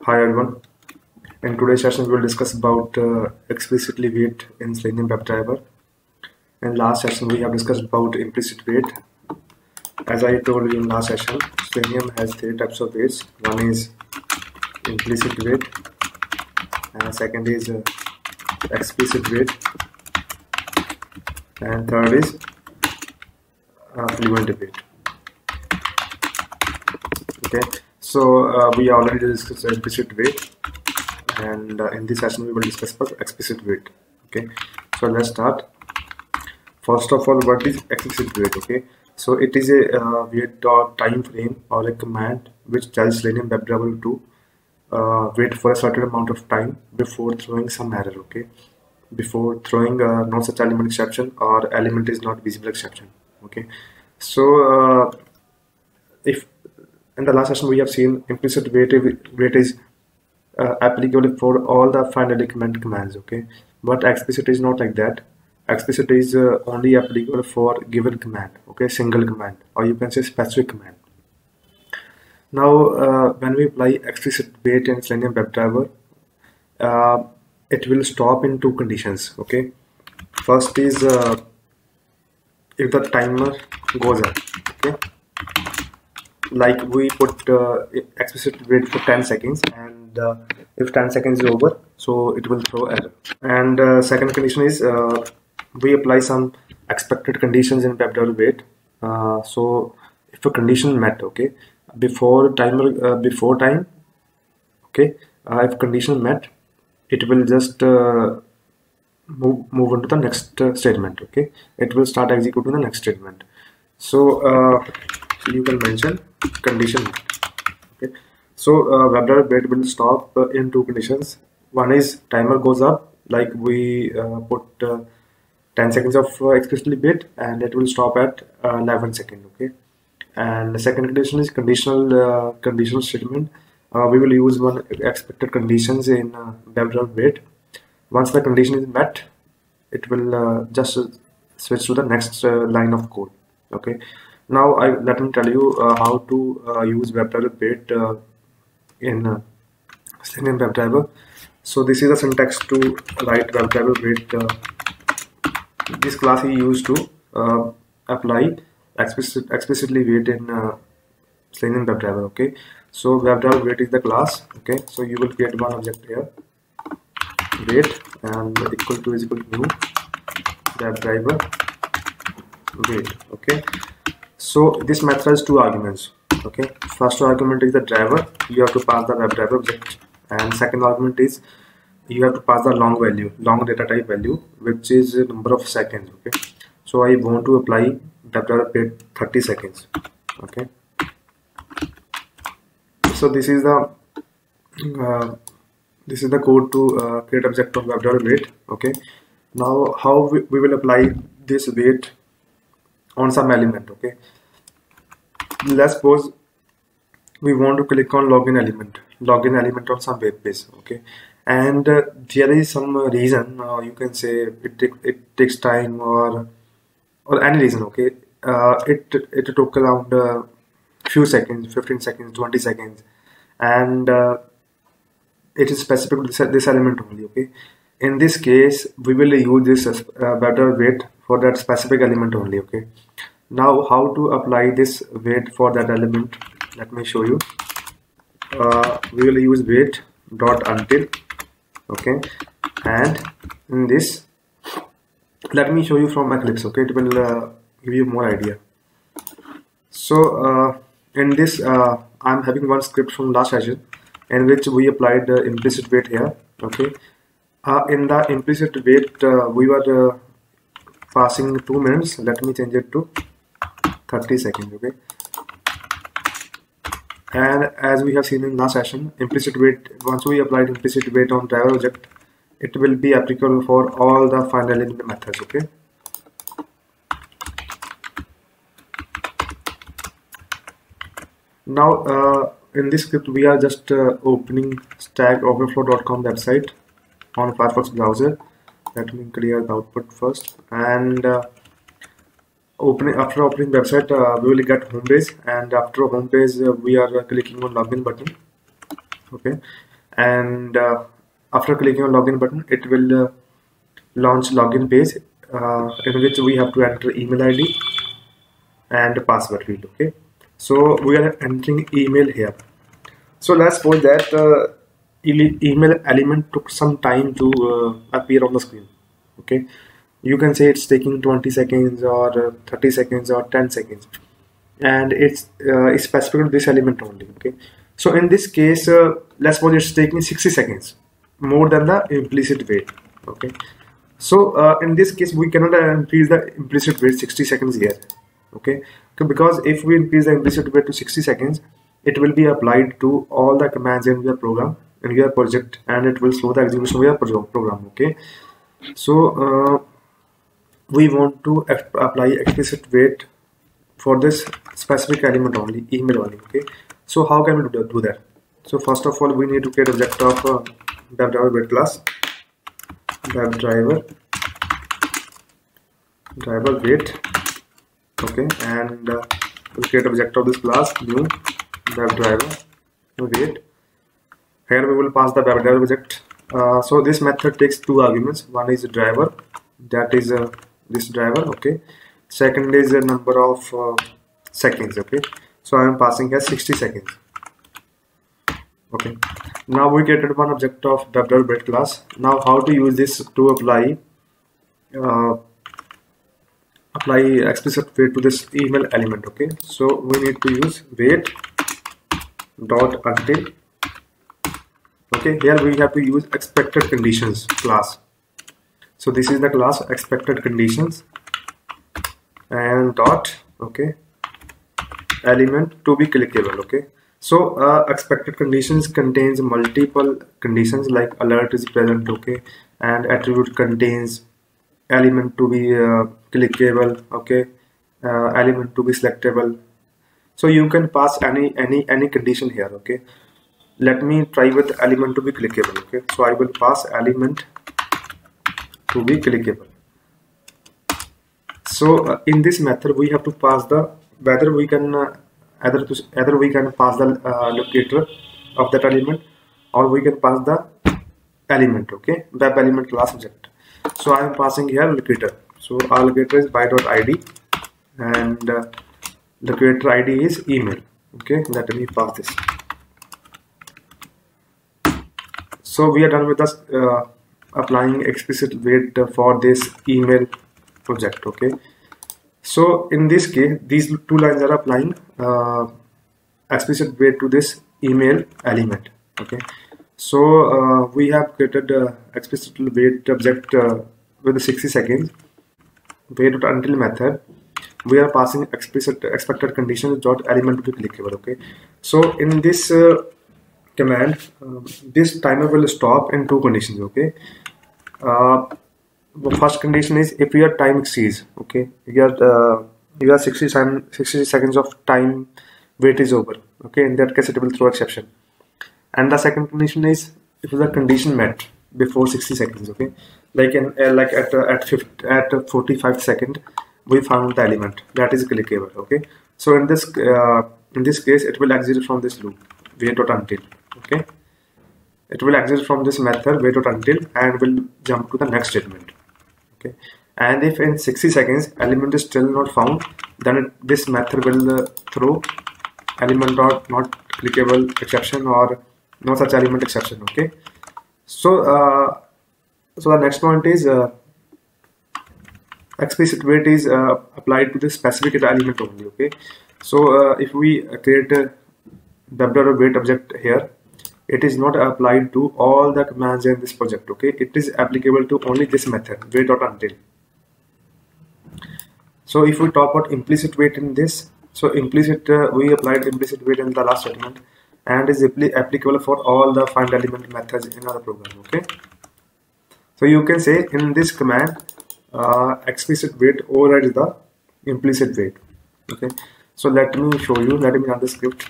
Hi everyone. In today's session, we will discuss about explicitly wait in Selenium WebDriver. In last session, we have discussed about implicit wait. As I told you in last session, Selenium has three types of waits. One is implicit wait, and second is explicit wait, and third is fluent wait. Okay, so we already discussed implicit wait, and in this session we will discuss about explicit wait. Okay, so let's start. First of all, what is explicit wait? Okay, so it is a wait or time frame or a command which tells Selenium WebDriver to wait for a certain amount of time before throwing some error. Okay, before throwing no such element exception or element is not visible exception. Okay, so if in the last session we have seen implicit wait is applicable for all the finally comment commands. Okay, but explicit is not like that. Explicit is only applicable for given command. Okay, single command, or you can say specific command. Now when we apply explicit wait in Selenium WebDriver, it will stop in two conditions. Okay, first is if the timer goes up. Okay, like we put explicit wait for 10 seconds, and if 10 seconds is over, so it will throw error. And second condition is we apply some expected conditions in WebDriver wait. So if a condition met, okay, before timer before time, okay, if condition met, it will just move into the next statement. Okay, it will start executing the next statement. So you can mention condition met. Okay, so WebDriver wait will stop in two conditions. One is timer goes up, like we put 10 seconds of explicitly wait, and it will stop at 11 seconds. Okay, and the second condition is conditional statement. We will use one expected conditions in WebDriver wait. Once the condition is met, it will just switch to the next line of code. Okay, now let me tell you how to use WebDriver wait in Selenium WebDriver. So this is the syntax to write WebDriver wait. This class is used to apply explicitly wait in Selenium WebDriver. Okay, so WebDriver wait is the class. Okay, so you will create one object here, wait, and equal to new WebDriver wait. Okay, so this method has two arguments. Okay, first argument is the driver. You have to pass the WebDriver object, and second argument is you have to pass the long data type value, which is a number of seconds. Okay, so I want to apply WebDriver wait 30 seconds. Okay, so this is the code to create object of WebDriver wait. Okay, now how we will apply this wait on some element. Okay, let's suppose we want to click on login element on some web page. Okay, and there is some reason, you can say it takes time or any reason. Okay, it took around few seconds, 15 seconds, 20 seconds, and it is specific to this element only. Okay, in this case we will use this WebDriver wait for that specific element only. Okay, now how to apply this wait for that element, let me show you. We will use wait dot until. Okay, and in this, let me show you from Eclipse. Okay, it will give you more idea. So in this I'm having one script from last session in which we applied the implicit wait here. Okay, in the implicit wait we were passing 2 minutes. Let me change it to 30 seconds. Okay, and as we have seen in last session, implicit wait, once we applied implicit wait on driver object, it will be applicable for all the final element methods. Okay, now in this script we are just opening stackoverflow.com website on Firefox browser. Let me clear the output first, and after opening website we will get home page, and after home page we are clicking on login button. Okay, and after clicking on login button, it will launch login page in which we have to enter email ID and password field. Okay, so we are entering email here. So let's suppose that email element took some time to appear on the screen. Okay, you can say it's taking 20 seconds or 30 seconds or 10 seconds, and it's specific to this element only. Okay, so in this case, let's suppose it's taking 60 seconds more than the implicit wait. Okay, so in this case we cannot increase the implicit wait 60 seconds here. Okay, because if we increase the implicit wait to 60 seconds, it will be applied to all the commands in your program, in your project, and it will slow the execution of your program. Okay, so we want to apply explicit wait for this specific element only, email only. Okay, so how can we do that? So first of all, we need to create object of WebDriver wait class, WebDriver wait. Okay, and we'll create object of this class, new WebDriver wait. Here we will pass the WebDriver object. So this method takes two arguments. One is driver, that is this driver. Okay, second is a number of seconds. Okay, so I am passing here 60 seconds. Okay, now we created one object of WebDriver wait class. Now how to use this to apply explicit wait to this email element. Okay, so we need to use wait dot until. Okay, here we have to use expected conditions class. So this is the class expected conditions, and dot, okay, element to be clickable. Okay, so expected conditions contains multiple conditions like alert is present. Okay, and attribute contains element to be clickable. Okay, element to be selectable. So you can pass any condition here. Okay, let me try with element to be clickable. Okay, so I will pass element to be clickable. So in this method we have to pass the whether we can either we can pass the locator of that element, or we can pass the element. Okay, web element class object. So I am passing here locator. So our locator is by.id, and locator ID is email. Okay, let me pass this. So we are done with us applying explicit wait for this email project. Okay, so in this case these two lines are applying explicit wait to this email element. Okay, so we have created explicit wait object with 60 seconds wait until method. We are passing expected conditions dot element to be clickable. Okay, so in this command, this timer will stop in two conditions. Okay, the first condition is if your time exceeds. Okay, your 60 seconds of time wait is over. Okay, in that case it will throw exception. And the second condition is if the condition met before 60 seconds. Okay, like at 45 second we found the element that is clickable. Okay, so in this case it will exit from this loop wait until. Okay, it will exit from this method wait until and will jump to the next statement. Okay, and if in 60 seconds element is still not found, then this method will throw element dot not clickable exception or no such element exception. Okay, so so the next point is explicit wait is applied to the specific element only. Okay, so if we create a WebDriver wait object here, it is not applied to all the commands in this project. Okay, it is applicable to only this method wait until. So if we talk about implicit wait in this, so implicit we applied implicit wait in the last statement and is applicable for all the find element methods in our program. Okay, so you can say in this command explicit wait overrides the implicit wait. Okay, so let me show you. Let me run the script.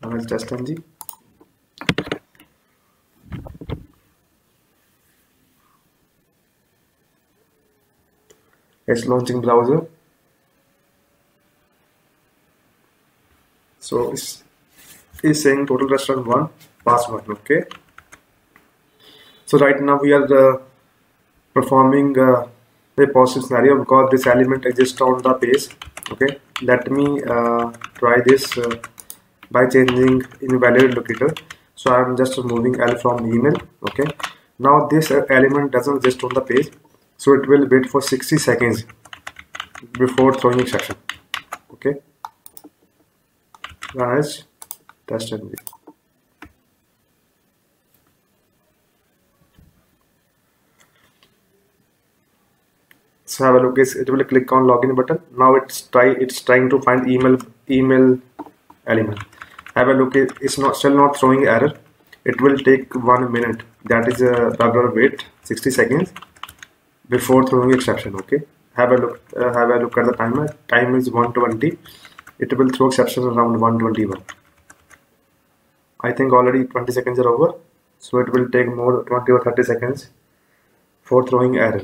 Let's test ng. It's launching browser. So it's saying total restaurant 1, pass 1. Okay. So right now we are performing a positive scenario because this element exists on the page. Okay. Let me try this by changing invalid locator. So I'm just removing L from email. Okay. Now this element doesn't exist on the page, so it will wait for 60 seconds before throwing exception. Okay. Guys, test and wait. So have a look. It will click on login button. Now it's trying to find email element. Have a look. It's still not throwing error. It will take 1 minute. That is a wait 60 seconds before throwing exception. Okay. Have a look. Have a look at the timer. Time is 1:20. It will throw exception around 1:21. I think already 20 seconds are over. So it will take more 20 or 30 seconds for throwing error.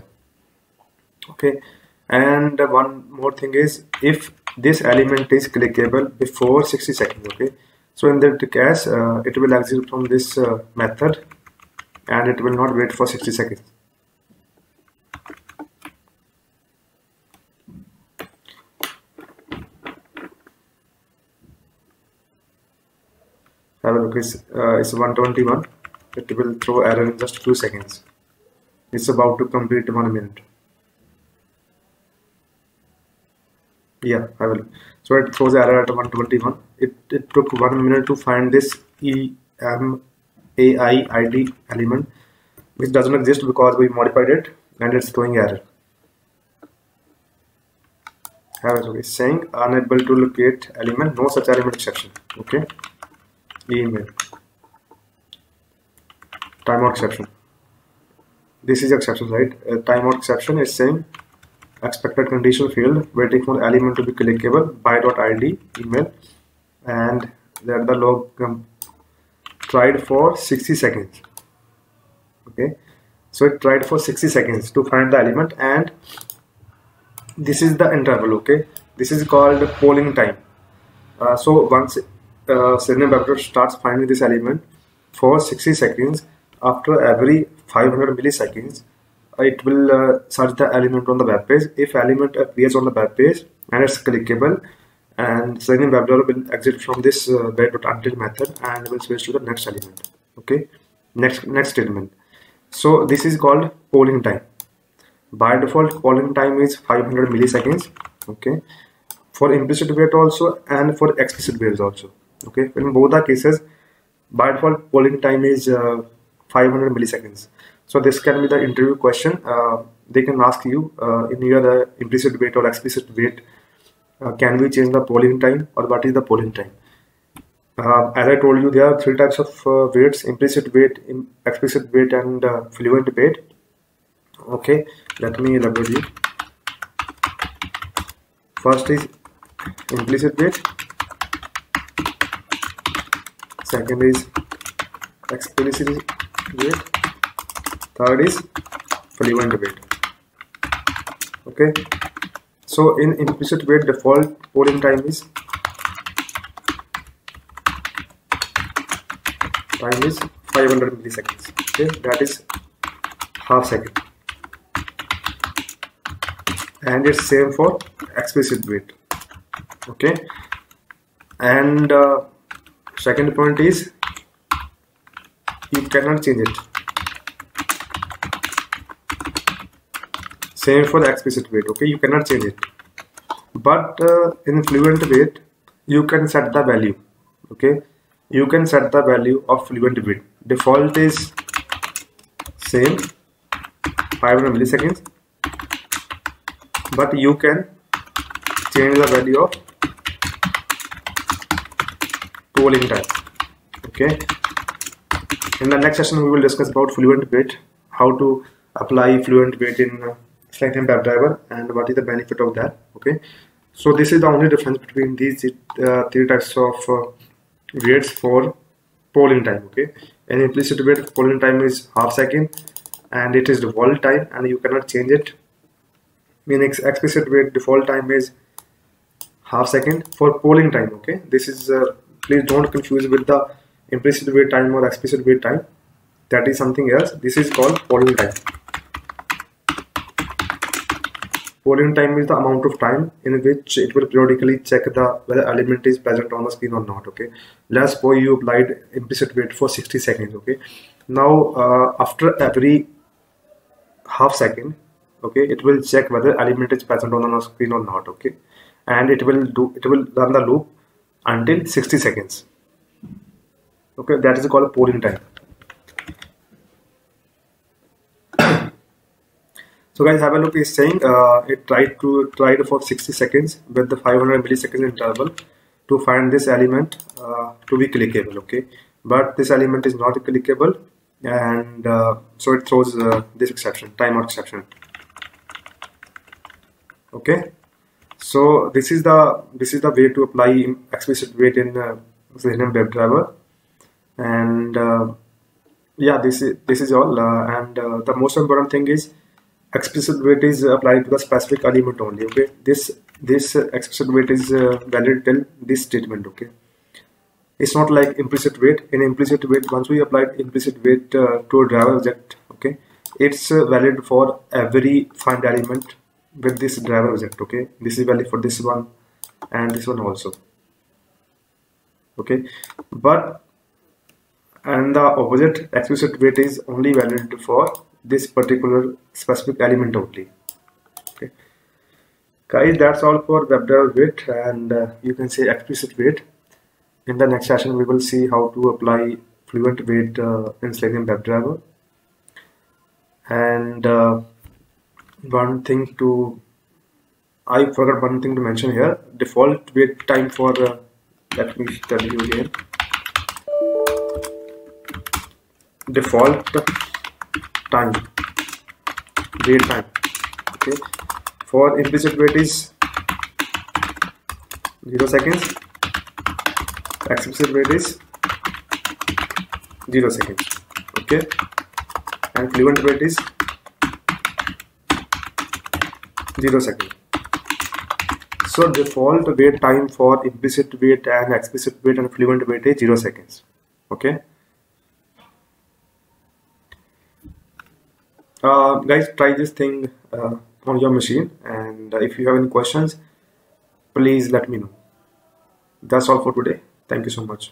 Okay, and one more thing is, if this element is clickable before 60 seconds, okay, so in that case it will exit from this method and it will not wait for 60 seconds. Have a look. It's 1:21. It will throw error in just few seconds. It's about to complete 1 minute. Yeah, I will. So it throws error at 1:21. It took 1 minute to find this EMAI ID element, which doesn't exist because we modified it, and it's throwing error. It's saying unable to locate element, no such element exception. Okay, email timeout exception. This is exception, right? Timeout exception is saying expected condition failed, waiting for element to be clickable by.id email, and that the log tried for 60 seconds. Okay, so it tried for 60 seconds to find the element, and this is the interval. Okay, this is called polling time. So once Selenium WebDriver starts finding this element for 60 seconds, after every 500 milliseconds it will search the element on the web page. If element appears on the web page and it's clickable, and Selenium WebDriver will exit from this wait.until method and will switch to the next element. Okay, next statement. So this is called polling time. By default, polling time is 500 milliseconds. Okay, for implicit wait also and for explicit waits also. Okay, in both the cases, by default polling time is 500 milliseconds. So this can be the interview question. They can ask you in your implicit wait or explicit wait, can we change the polling time, or what is the polling time? As I told you, there are 3 types of waits: implicit wait, explicit wait, and fluent wait. Okay, let me elaborate you. First is implicit wait. Second is explicit wait. Third is fluent wait. Okay, so in implicit wait, default polling time is 500 milliseconds. Okay, that is half second, and it's same for explicit wait. Okay, and second point is you cannot change it. Same for the explicit wait. Okay, you cannot change it, but in fluent wait you can set the value. Okay, you can set the value of fluent wait. Default is same 500 milliseconds, but you can change the value of polling time. Okay, in the next session we will discuss about fluent wait, how to apply fluent wait in Selenium WebDriver and what is the benefit of that. Okay, so this is the only difference between these 3 types of waits for polling time. Okay, an implicit wait polling time is half second and it is default time and you cannot change it. In explicit wait, default time is half second for polling time. Okay, this is please don't confuse with the implicit wait time or explicit wait time. That is something else. This is called polling time. Polling time is the amount of time in which it will periodically check whether element is present on the screen or not. Okay, let's suppose you applied implicit wait for 60 seconds. Okay, now after every half second, okay, it will check whether element is present on the screen or not. Okay, and it will run the loop until 60 seconds. Okay, that is called polling time. So guys, have a look. It's saying it tried for 60 seconds with the 500 milliseconds interval to find this element to be clickable. Okay, but this element is not clickable, and so it throws this exception, timeout exception. Okay, so this is the way to apply explicit wait in Selenium WebDriver, and yeah, this is all. And the most important thing is explicit wait is applied to the specific element only. Okay, this explicit wait is valid till this statement. Okay, it's not like implicit wait. In implicit wait, once we applied implicit wait to a driver object, okay, it's valid for every find element with this driver object. Okay, this is valid for this one and this one also. Okay, but and the opposite, explicit wait is only valid for this particular specific element only. Okay, guys, that's all for WebDriver wait, and you can say explicit wait. In the next session, we will see how to apply fluent wait in Selenium WebDriver. And I forgot one thing to mention here. Default wait time for let me tell you again. Default time, wait time. Okay, for implicit wait is 0 seconds. Explicit wait is 0 seconds. Okay, and fluent wait is 0 seconds. So default wait time for implicit wait and explicit wait and fluent wait is 0 seconds. Okay. Guys, try this thing on your machine, and if you have any questions, please let me know. That's all for today. Thank you so much.